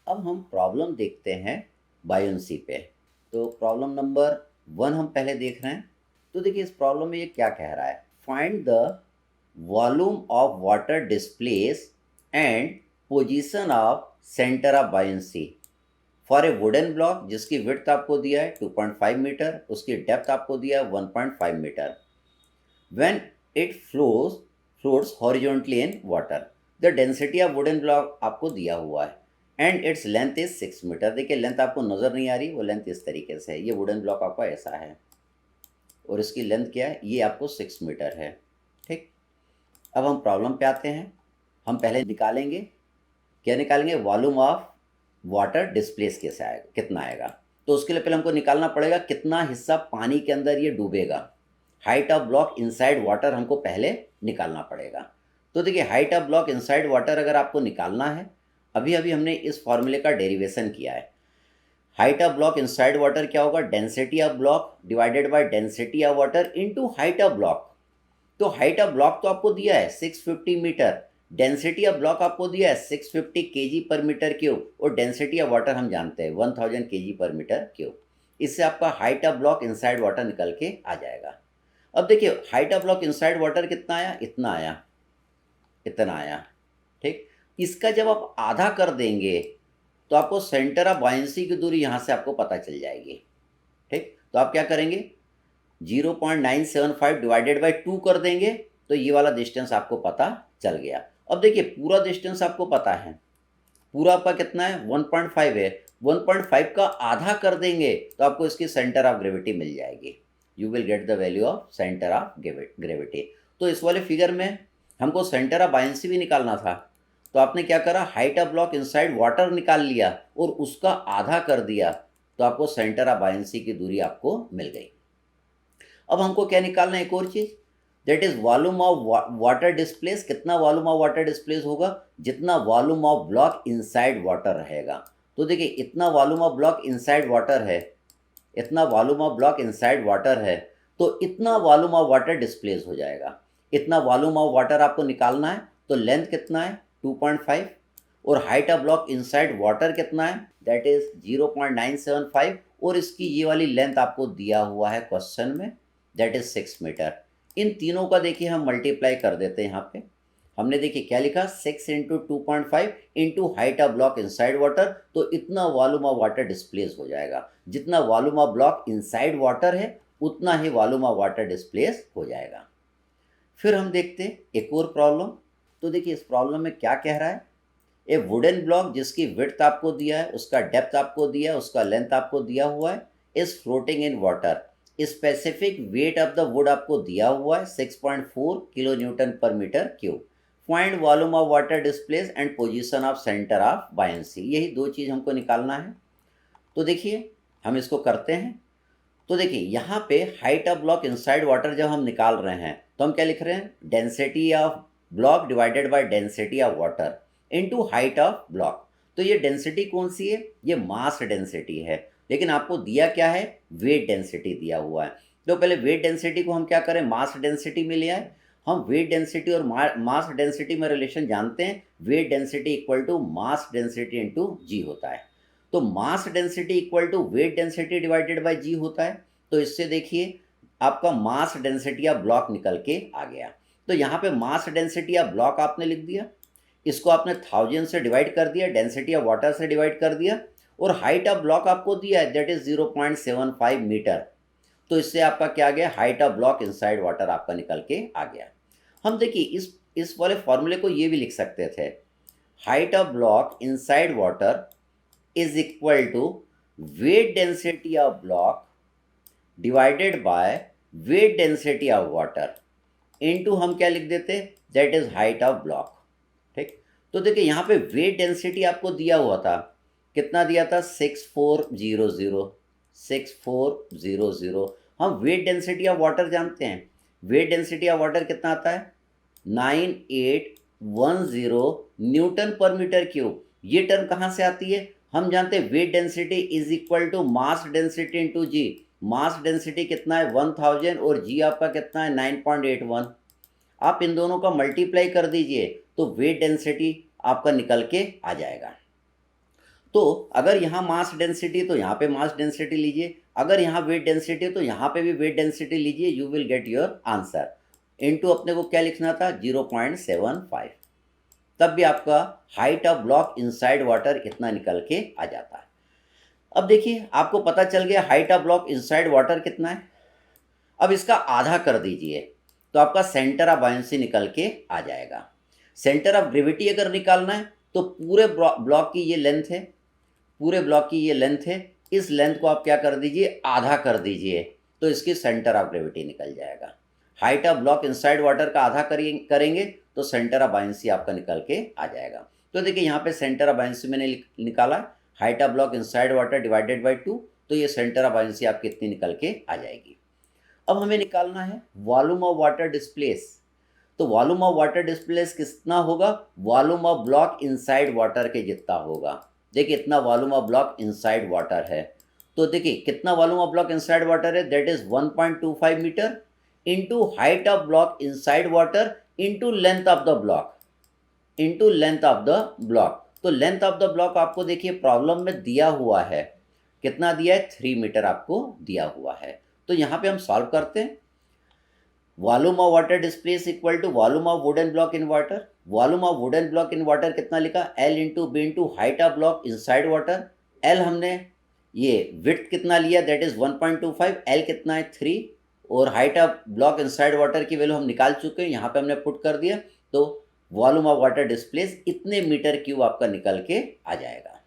अब हम प्रॉब्लम देखते हैं बायोन्सी पे। तो प्रॉब्लम नंबर 1 हम पहले देख रहे हैं। तो देखिए इस प्रॉब्लम में ये क्या कह रहा है, find the volume of water displace and position of centre of buoyancy for a wooden block जिसकी विड्थ आपको दिया है 2.5 मीटर, उसकी डेप्थ आपको दिया है 1.5 metre. When it floats horizontally in water, the density of wooden block आपको दिया हुआ है and its length is 6 metre. देखिए लेंथ आपको नज़र नहीं आ रही, वो लेंथ इस तरीके से है, ये वुडन ब्लॉक आपका ऐसा है और इसकी लेंथ क्या है, ये आपको 6 मीटर है। ठीक, अब हम प्रॉब्लम पे आते हैं। हम पहले निकालेंगे, क्या निकालेंगे, वॉल्यूम ऑफ वाटर डिस्प्लेस कैसे आएगा, कितना आएगा। तो उसके लिए पहले हमको निकालना पड़ेगा कितना हिस्सा पानी के अंदर ये डूबेगा। Height of block inside water हमको पहले निकालना पड़ेगा। तो देखिए height of block inside water अगर आपको निकालना है, अभी अभी हमने इस फॉर्मूले का डेरिवेशन किया है। Height of block inside water क्या होगा, density of block divided by density of water into height of block. तो हाइट ऑफ ब्लॉक तो आपको दिया है 650 मीटर, डेंसिटी ऑफ ब्लॉक आपको दिया है 650 केजी पर मीटर क्यूब, और डेंसिटी ऑफ वाटर हम जानते हैं 1000 केजी पर मीटर क्यूब। इससे आपका height of block inside water निकल के आ जाएगा। अब देखिए height of block inside water कितना आया, इतना आया, इतना आया। ठीक, इसका जब आप आधा कर देंगे तो आपको सेंटर ऑफ बायंसी की दूरी यहाँ से आपको पता चल जाएगी। ठीक, तो आप क्या करेंगे, 0.975 डिवाइडेड बाई 2 कर देंगे तो ये वाला डिस्टेंस आपको पता चल गया। अब देखिए पूरा डिस्टेंस आपको पता है, पूरा आपका कितना है 1.5 है, 1.5 का आधा कर देंगे तो आपको इसकी सेंटर ऑफ ग्रेविटी मिल जाएगी। You will get the value of centre of gravity. तो इस वाले फिगर में हमको सेंटर ऑफ बायंसी भी निकालना था, तो आपने क्या करा, height of block inside water निकाल लिया और उसका आधा कर दिया, तो आपको सेंटर ऑफ बायंसी की दूरी आपको मिल गई। अब हमको क्या निकालना है, एक और चीज़, that is volume of water displace. कितना वॉल्यूम ऑफ वाटर डिस्प्लेस होगा, जितना volume of block inside water रहेगा। तो देखिए इतना volume of block inside water है, इतना volume of block inside water है, तो इतना वॉल्यूम ऑफ वाटर डिस्प्लेस हो जाएगा। इतना वॉल्यूम ऑफ वाटर आपको निकालना है, तो लेंथ कितना है 2.5, और height of block inside water कितना है, दैट इज 0.975, और इसकी ये वाली लेंथ आपको दिया हुआ है क्वेश्चन में, दैट इज 6 मीटर। इन तीनों का देखिए हम मल्टीप्लाई कर देते हैं। यहाँ पे हमने देखिए क्या लिखा, 6 into 2.5 into height of block inside water, तो इतना वॉल्यूम ऑफ वाटर डिस्प्लेस हो जाएगा। जितना volume of block inside water है उतना ही वॉल्यूम ऑफ वाटर डिस्प्लेस हो जाएगा। फिर हम देखते हैं एक और प्रॉब्लम। तो देखिए इस प्रॉब्लम में क्या कह रहा है, ए वुडन ब्लॉक जिसकी विड्थ आपको दिया है, उसका डेप्थ आपको दिया है, उसका लेंथ आपको दिया हुआ है, is floating in water. Specific weight of the wood आपको दिया हुआ है 6.4 किलो न्यूटन पर metre cube. Find volume of water displace and position of centre of buoyancy. यही दो चीज़ हमको निकालना है। तो देखिए हम इसको करते हैं। तो देखिए यहाँ पे height of block inside water जब हम निकाल रहे हैं तो हम क्या लिख रहे हैं, density of block divided by density of water into height of block. तो ये डेंसिटी कौन सी है, ये मास डेंसिटी है, लेकिन आपको दिया क्या है, वेट डेंसिटी दिया हुआ है। तो पहले वेट डेंसिटी को हम क्या करें, मास डेंसिटी में ले आए। हम वेट डेंसिटी और मास डेंसिटी में रिलेशन जानते हैं, weight density equal to mass density into g होता है। तो mass density equal to weight density divided by g होता है। तो इससे देखिए आपका मास डेंसिटी ऑफ ब्लॉक निकल के आ गया। तो यहाँ पे मास डेंसिटी ऑफ ब्लॉक आपने लिख दिया, इसको आपने 1000 से डिवाइड कर दिया, डेंसिटी ऑफ वाटर से डिवाइड कर दिया, और हाइट ऑफ ब्लॉक आपको दिया है दैट इज 0.75 मीटर। तो इससे आपका क्या आ गया, height of block inside water आपका निकल के आ गया। हम देखिए इस वाले फॉर्मूले को ये भी लिख सकते थे, height of block inside water is equal to weight density of block divided by weight density of water into हम क्या लिख देते, that is height of block. ठीक, तो देखिए यहाँ पे वेट डेंसिटी आपको दिया हुआ था, कितना दिया था, 6400, 6400। हम वेट डेंसिटी ऑफ वाटर जानते हैं, वेट डेंसिटी ऑफ वाटर कितना आता है, 9810 न्यूटन पर मीटर क्यूब। ये टर्म कहाँ से आती है, हम जानते हैं weight density is equal to mass density into g. Mass density कितना है 1000 और जी आपका कितना है 9.81। आप इन दोनों का मल्टीप्लाई कर दीजिए तो वेट डेंसिटी आपका निकल के आ जाएगा। तो अगर यहाँ मास डेंसिटी तो यहाँ पे मास डेंसिटी लीजिए, अगर यहाँ वेट डेंसिटी तो यहाँ पे भी वेट डेंसिटी लीजिए, you will get your answer. Into अपने को क्या लिखना था 0.75, तब भी आपका height of block inside water इतना निकल के आ जाता है। अब देखिए आपको पता चल गया height of block inside water कितना है। अब इसका आधा कर दीजिए तो आपका सेंटर ऑफ बायंसी निकल के आ जाएगा। सेंटर ऑफ ग्रेविटी अगर निकालना है तो पूरे ब्लॉक की ये लेंथ है, पूरे ब्लॉक की ये लेंथ है, इस लेंथ को आप क्या कर दीजिए आधा कर दीजिए तो इसकी सेंटर ऑफ ग्रेविटी निकल जाएगा। Height of block inside water का आधा करेंगे तो सेंटर ऑफ बायंसी आपका निकल के आ जाएगा। तो देखिए यहाँ पे सेंटर ऑफ बायंसी मैंने निकाला, height of block inside water divided by 2, तो ये सेंटर ऑफ बायंसी आपकी इतनी निकल के आ जाएगी। अब हमें निकालना है वॉल्यूम ऑफ वाटर डिस्प्लेस। तो वॉल्यूम ऑफ वाटर डिस्प्लेस कितना होगा, volume of block inside water के जितना होगा। देखिए इतना volume of block inside water है, तो देखिए कितना volume of block inside water है, that is 1.25 metre into height of block inside water into length of the block, into length of the block. तो लेंथ ऑफ द ब्लॉक आपको देखिए problem में दिया हुआ है, कितना दिया है 3 मीटर आपको दिया हुआ है। तो यहाँ पे हम सॉल्व करते हैं। Volume of water displace equal to volume of wooden block in water. Volume of wooden block in water कितना लिखा, L into B into height of block inside water. L हमने ये विड्थ कितना लिया, दैट इज 1.25, L कितना है 3, और height of block inside water की वैल्यू हम निकाल चुके हैं, यहाँ पे हमने पुट कर दिया। तो वॉल्यूम ऑफ वाटर डिस्प्लेस इतने मीटर क्यूब आपका निकल के आ जाएगा।